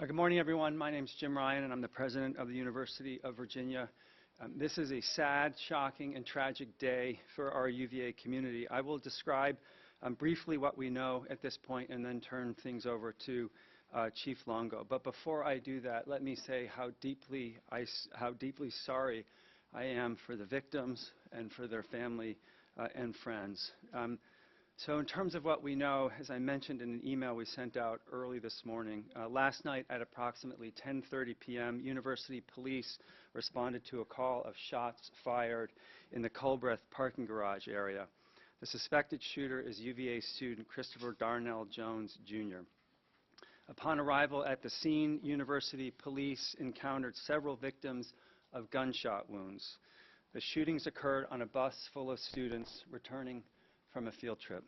Good morning, everyone. My name is Jim Ryan, and I'm the president of the University of Virginia. This is a sad, shocking, and tragic day for our UVA community. I will describe briefly what we know at this point and then turn things over to Chief Longo. But before I do that, let me say how deeply sorry I am for the victims and for their family and friends. So in terms of what we know, as I mentioned in an email we sent out early this morning, last night at approximately 10:30 p.m., University Police responded to a call of shots fired in the Culbreth parking garage area. The suspected shooter is UVA student Christopher Darnell Jones, Jr. Upon arrival at the scene, University Police encountered several victims of gunshot wounds. The shootings occurred on a bus full of students returning from a field trip.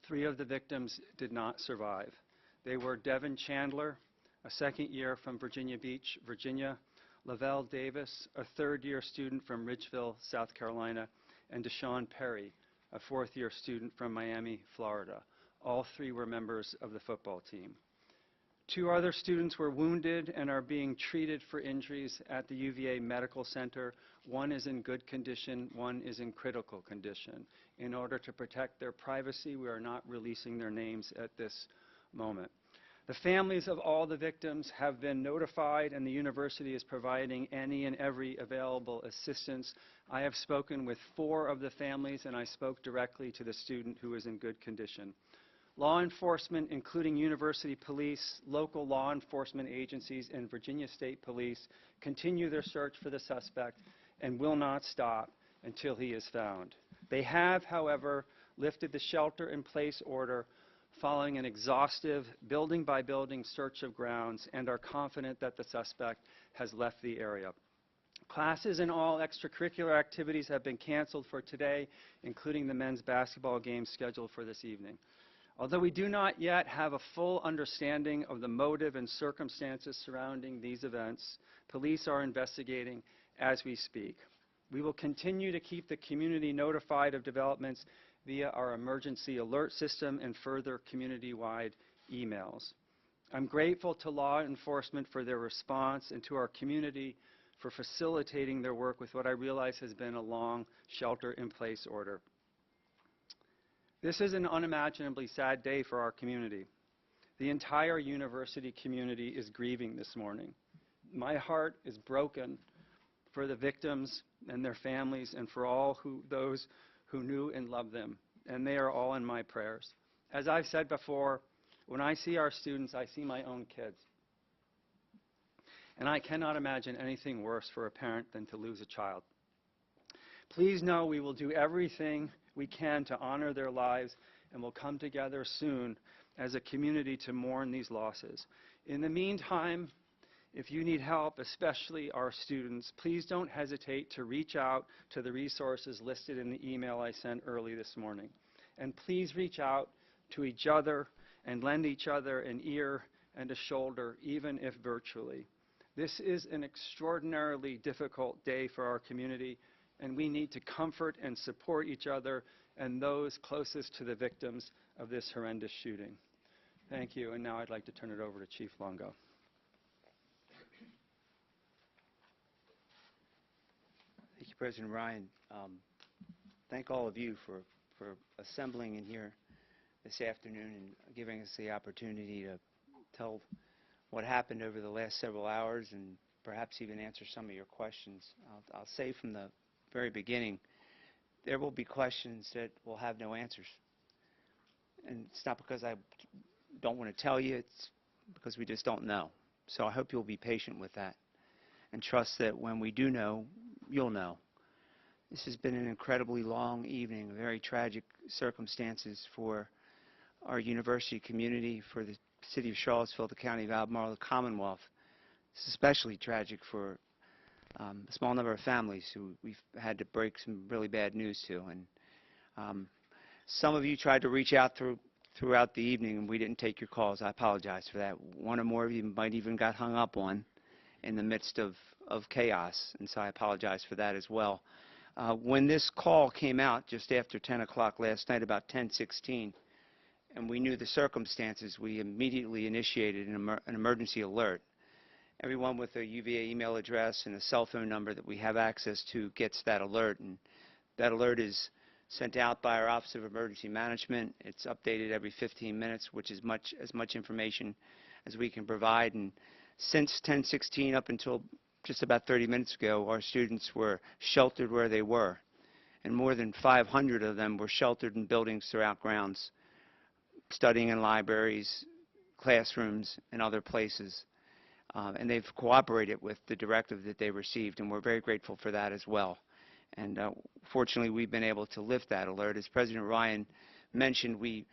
3 of the victims did not survive. They were Devin Chandler, a second year from Virginia Beach, Virginia, Lavelle Davis, a third-year student from Ridgeville, South Carolina, and Deshaun Perry, a fourth-year student from Miami, Florida. All 3 were members of the football team. 2 other students were wounded and are being treated for injuries at the UVA Medical Center. 1 is in good condition, 1 is in critical condition. In order to protect their privacy, we are not releasing their names at this moment. The families of all the victims have been notified, and the university is providing any and every available assistance. I have spoken with 4 of the families, and I spoke directly to the student who is in good condition. Law enforcement, including university police, local law enforcement agencies, and Virginia State Police, continue their search for the suspect and will not stop until he is found. They have, however, lifted the shelter-in-place order following an exhaustive building-by-building search of grounds and are confident that the suspect has left the area. Classes and all extracurricular activities have been canceled for today, including the men's basketball game scheduled for this evening. Although we do not yet have a full understanding of the motive and circumstances surrounding these events, police are investigating as we speak. We will continue to keep the community notified of developments via our emergency alert system and further community-wide emails. I'm grateful to law enforcement for their response and to our community for facilitating their work with what I realize has been a long shelter-in-place order. This is an unimaginably sad day for our community. The entire university community is grieving this morning. My heart is broken for the victims and their families and for all those who knew and loved them, and they are all in my prayers. As I've said before, when I see our students, I see my own kids. And I cannot imagine anything worse for a parent than to lose a child. Please know we will do everything we can to honor their lives, and we'll come together soon as a community to mourn these losses. In the meantime, if you need help, especially our students, please don't hesitate to reach out to the resources listed in the email I sent early this morning. And please reach out to each other and lend each other an ear and a shoulder, even if virtually. This is an extraordinarily difficult day for our community, and we need to comfort and support each other and those closest to the victims of this horrendous shooting. Thank you, and now I'd like to turn it over to Chief Longo. Thank you, President Ryan. Thank all of you for assembling in here this afternoon and giving us the opportunity to tell what happened over the last several hours and perhaps even answer some of your questions. I'll say from the very beginning, there will be questions that will have no answers. And it's not because I don't want to tell you, it's because we just don't know. So I hope you'll be patient with that and trust that when we do know, you'll know. This has been an incredibly long evening, very tragic circumstances for our university community, for the city of Charlottesville, the county of Albemarle, the Commonwealth. It's especially tragic for a small number of families who we've had to break some really bad news to. And some of you tried to reach out throughout the evening, and we didn't take your calls. I apologize for that. One or more of you might even got hung up on in the midst of chaos, and so I apologize for that as well. When this call came out just after 10 o'clock last night, about 10:16, and we knew the circumstances, we immediately initiated an emergency alert. Everyone with a UVA email address and a cell phone number that we have access to gets that alert, and that alert is sent out by our Office of Emergency Management. It's updated every 15 minutes, which is as much information as we can provide. And since 10/16 up until just about 30 minutes ago, our students were sheltered where they were, and more than 500 of them were sheltered in buildings throughout grounds, studying in libraries, classrooms, and other places. And they've cooperated with the directive that they received, and we're very grateful for that as well. And fortunately, we've been able to lift that alert. As President Ryan mentioned,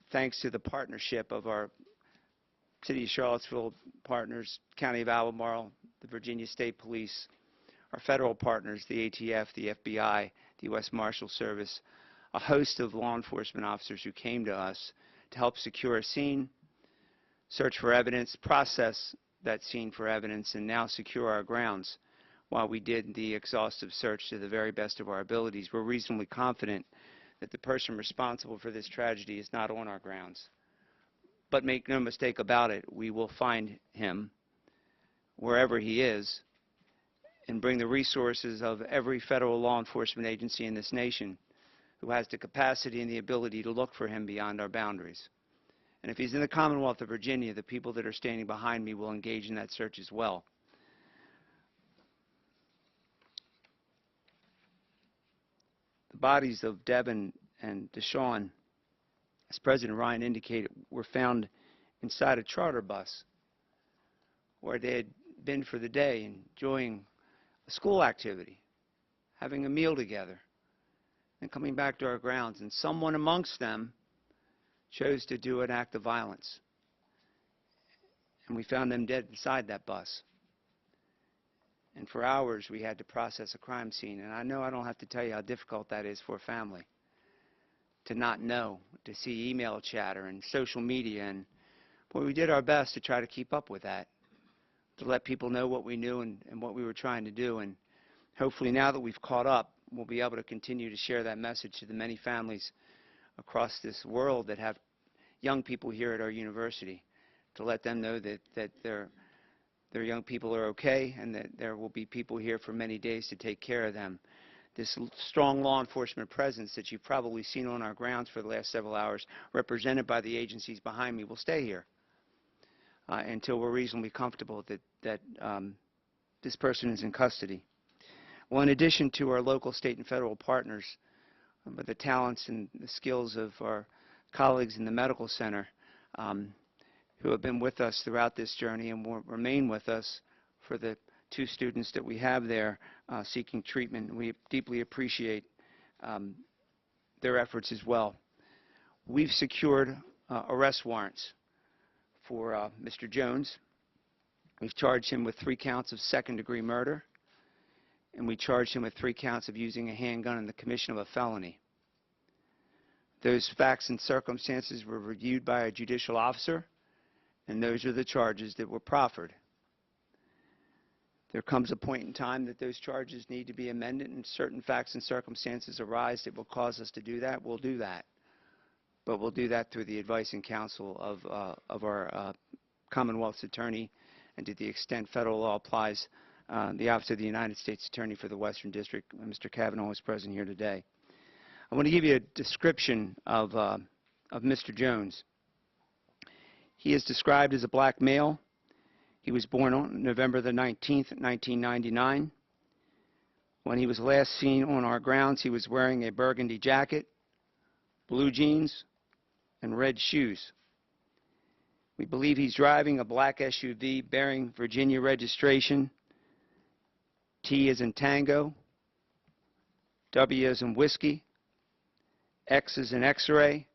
thanks to the partnership of our City of Charlottesville partners, County of Albemarle, the Virginia State Police, our federal partners, the ATF, the FBI, the U.S. Marshal Service, a host of law enforcement officers who came to us to help secure a scene, search for evidence, process that scene for evidence, and now secure our grounds. While we did the exhaustive search to the very best of our abilities, we're reasonably confident that the person responsible for this tragedy is not on our grounds. But make no mistake about it, we will find him wherever he is and bring the resources of every federal law enforcement agency in this nation who has the capacity and the ability to look for him beyond our boundaries. And if he's in the Commonwealth of Virginia, the people that are standing behind me will engage in that search as well. The bodies of Devin and Deshaun, as President Ryan indicated, were found inside a charter bus where they had been for the day, enjoying a school activity, having a meal together, and coming back to our grounds. And someone amongst them chose to do an act of violence. And we found them dead inside that bus. And for hours, we had to process a crime scene. And I know I don't have to tell you how difficult that is for a family to not know, to see email chatter and social media. And boy, we did our best to try to keep up with that, to let people know what we knew and what we were trying to do. And hopefully now that we've caught up, we'll be able to continue to share that message to the many families across this world that have young people here at our university, to let them know that their young people are okay and that there will be people here for many days to take care of them. This strong law enforcement presence that you've probably seen on our grounds for the last several hours, represented by the agencies behind me, will stay here until we're reasonably comfortable that this person is in custody. Well, in addition to our local, state, and federal partners, but the talents and the skills of our colleagues in the medical center who have been with us throughout this journey and will remain with us for the 2 students that we have there seeking treatment. We deeply appreciate their efforts as well. We've secured arrest warrants for Mr. Jones. We've charged him with 3 counts of second-degree murder, and we charged him with 3 counts of using a handgun in the commission of a felony. Those facts and circumstances were reviewed by a judicial officer, and those are the charges that were proffered. There comes a point in time that those charges need to be amended, and certain facts and circumstances arise that will cause us to do that. We'll do that. But we'll do that through the advice and counsel of our Commonwealth's attorney, and to the extent federal law applies, the Office of the United States Attorney for the Western District, Mr. Kavanaugh, is present here today. I want to give you a description of Mr. Jones. He is described as a black male. He was born on November the 19th, 1999. When he was last seen on our grounds, he was wearing a burgundy jacket, blue jeans, and red shoes. We believe he's driving a black SUV bearing Virginia registration, T as in Tango, W as in Whiskey, X as in X-ray,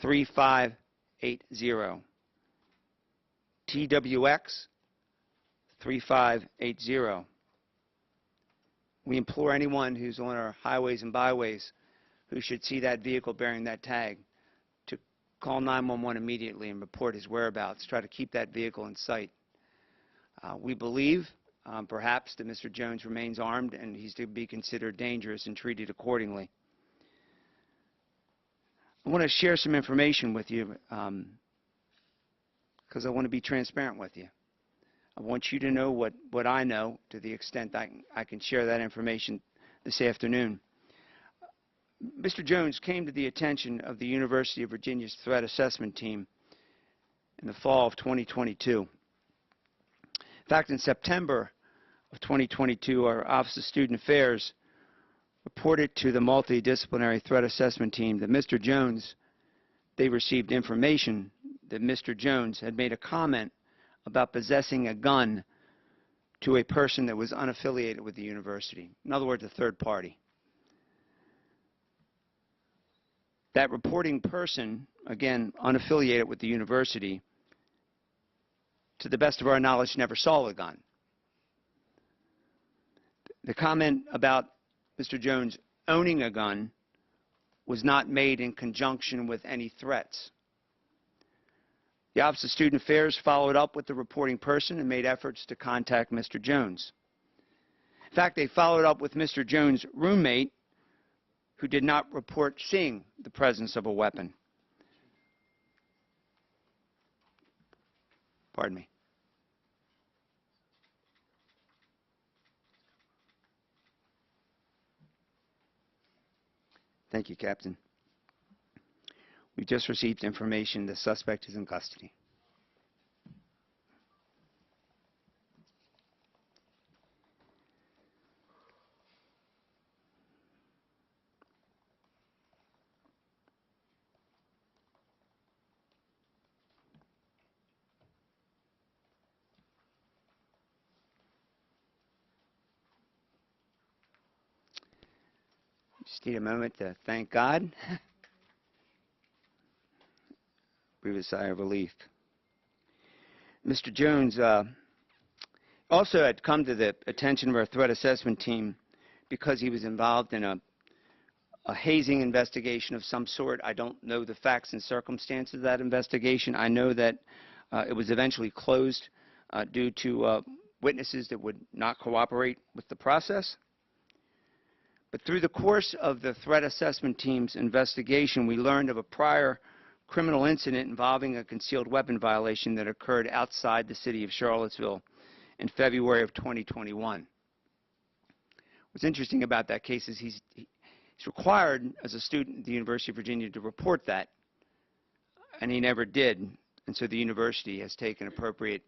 3580. TWX 3580. We implore anyone who's on our highways and byways who should see that vehicle bearing that tag to call 911 immediately and report his whereabouts. Try to keep that vehicle in sight. We believe perhaps that Mr. Jones remains armed and he's to be considered dangerous and treated accordingly. I want to share some information with you because I want to be transparent with you. I want you to know what I know to the extent I can share that information this afternoon. Mr. Jones came to the attention of the University of Virginia's threat assessment team in the fall of 2022. In fact, in September of 2022, our Office of Student Affairs reported to the multidisciplinary threat assessment team that Mr. Jones, they received information that Mr. Jones had made a comment about possessing a gun to a person that was unaffiliated with the university. In other words, a third party. That reporting person, again, unaffiliated with the university, to the best of our knowledge, never saw a gun. The comment about Mr. Jones owning a gun was not made in conjunction with any threats. The Office of Student Affairs followed up with the reporting person and made efforts to contact Mr. Jones. In fact, they followed up with Mr. Jones' roommate, who did not report seeing the presence of a weapon. Pardon me. Thank you, Captain. We just received information the suspect is in custody. Just need a moment to thank God. Breathe a sigh of relief. Mr. Jones also had come to the attention of our threat assessment team because he was involved in a hazing investigation of some sort. I don't know the facts and circumstances of that investigation. I know that it was eventually closed due to witnesses that would not cooperate with the process. But through the course of the threat assessment team's investigation, we learned of a prior criminal incident involving a concealed weapon violation that occurred outside the city of Charlottesville in February of 2021. What's interesting about that case is he's required as a student at the University of Virginia to report that, and he never did. And so the university has taken appropriate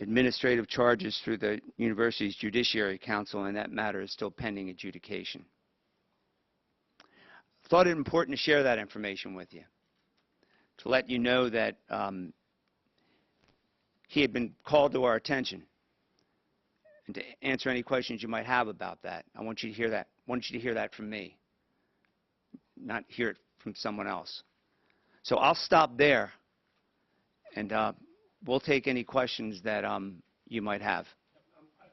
administrative charges through the university's Judiciary Council, and that matter is still pending adjudication. I thought it important to share that information with you, to let you know that he had been called to our attention, and to answer any questions you might have about that. I want you to hear that. I want you to hear that from me, not hear it from someone else. So I'll stop there, and we'll take any questions that you might have.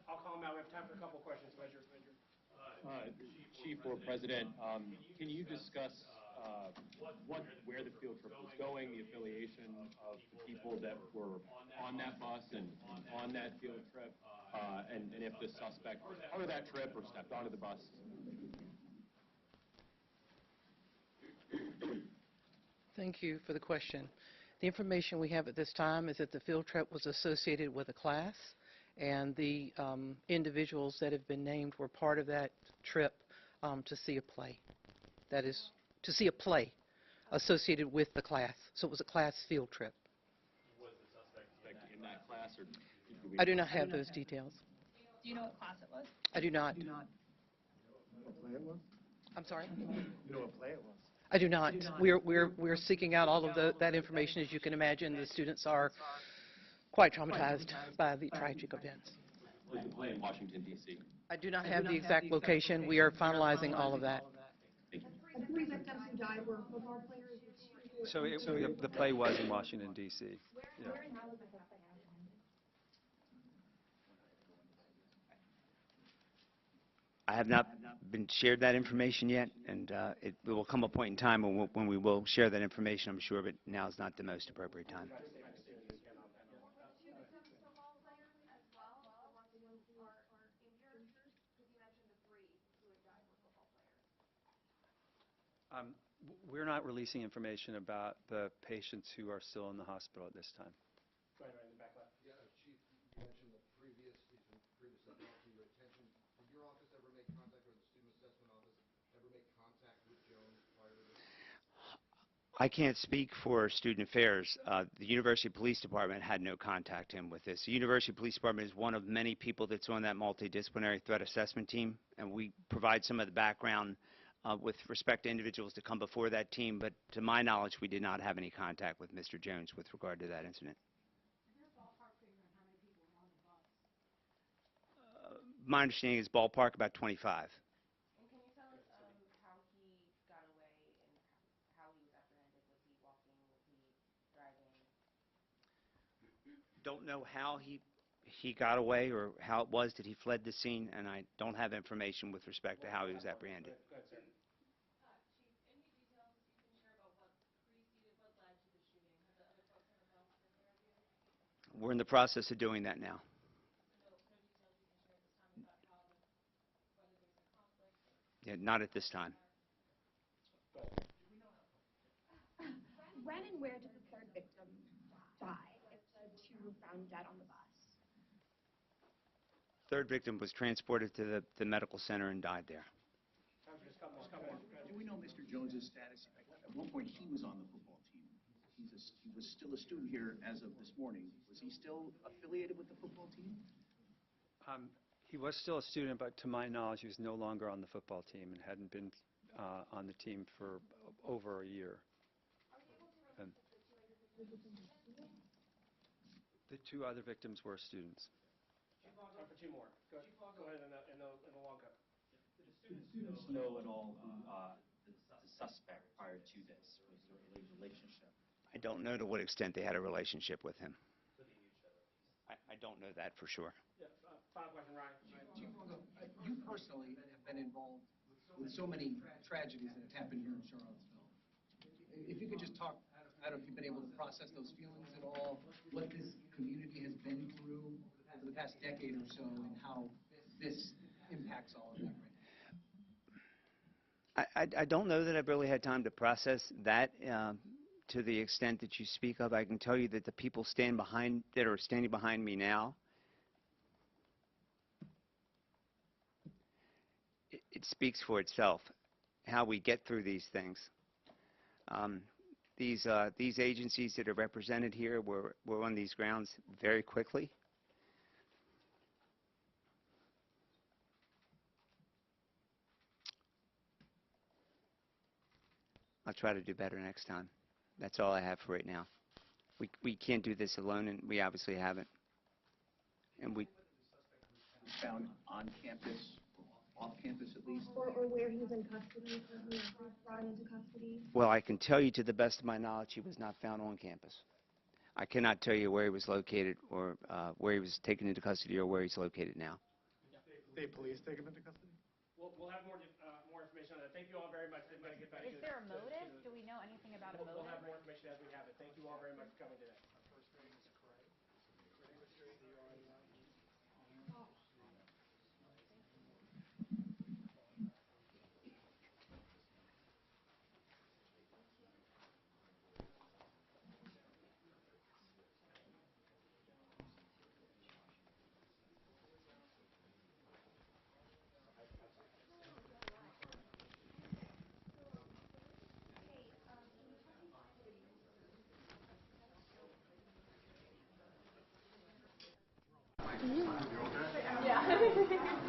I'll call him out. We have time for a couple questions. Chief or President, can you discuss where the field trip was going, the affiliation of the people that were on that bus and on that field trip, and if the suspect was part of that trip or stepped onto the bus? Thank you for the question. The information we have at this time is that the field trip was associated with a class, and the individuals that have been named were part of that trip to see a play. That is, to see a play associated with the class. So it was a class field trip. Was the suspect in that class, or I do not have those details. Do you know what class it was? I do not. What play it was? I'm sorry? You know what play it was? I do not. We're seeking out all of that information. As you can imagine, the students are quite traumatized by the tragic events. was the play in Washington, D.C.? I do not have the exact location. We are finalizing all of that. The three victims who died were football players. So the play was in Washington, D.C. Yeah. Where and how was the play happening? I have not been shared that information yet, and it will come a point in time when we will share that information, I'm sure, but now is not the most appropriate time. We're not releasing information about the patients who are still in the hospital at this time. Right in the back left. Yeah, Chief, you mentioned that these been previously brought to your attention. Did your office ever make contact, or the Student Assessment Office ever make contact with Jones prior to this? I can't speak for Student Affairs. The University Police Department had no contact him with this. The University Police Department is one of many people that's on that multidisciplinary threat assessment team, and we provide some of the background with respect to individuals to come before that team, but to my knowledge, we did not have any contact with Mr. Jones with regard to that incident. My understanding is ballpark about 25. And can you tell us how he got away and how he was apprehended? Was he walking? Was he driving? Don't know how he got away or how it was that he fled the scene, and I don't have information with respect to how he was apprehended. Go ahead, sir. Chief, any details you can share about what led to the shooting? Have the other folks on the bus been there with you? We're in the process of doing that now. No details you can share at this time about whether there's a conflict or... Yeah, not at this time. When and where did the third victim die if the two were found dead on the bus? Third victim was transported to the medical center and died there. Time for just a couple more. Do we know Mr. Jones's status? At one point, he was on the football team. He was still a student here as of this morning. Was he still affiliated with the football team? He was still a student, but to my knowledge, he was no longer on the football team and hadn't been on the team for over a year. The two other victims were students. Time for two more. Go ahead in the long cut. Did the students know at all who the suspect prior to this? Was there a relationship? I don't know to what extent they had a relationship with him. So they knew each other. I don't know that for sure. Yeah, final question, Ryan. Chief, you personally have been involved with so many tragedies that have happened here in Charlottesville. If you could just talk, I don't know if you've been able to process those feelings at all, what this community has been through over the past decade or so, and how this impacts all of that right now. I don't know that I've really had time to process that to the extent that you speak of. I can tell you that the people that are standing behind me now, it speaks for itself, how we get through these things. These agencies that are represented here were on these grounds very quickly. I'll try to do better next time. That's all I have for right now. We can't do this alone, and we obviously haven't. And we Found on campus, or off campus at least. Or where he's in custody, or he was brought into custody? Well, I can tell you to the best of my knowledge, he was not found on campus. I cannot tell you where he was located or where he was taken into custody or where he's located now. State police take him into custody? We'll have more information on that. Thank you all very much. Everybody get back to Is there a motive? Do we know anything about a motive? We'll have more information as we have it. Thank you all very much for coming today. Yeah.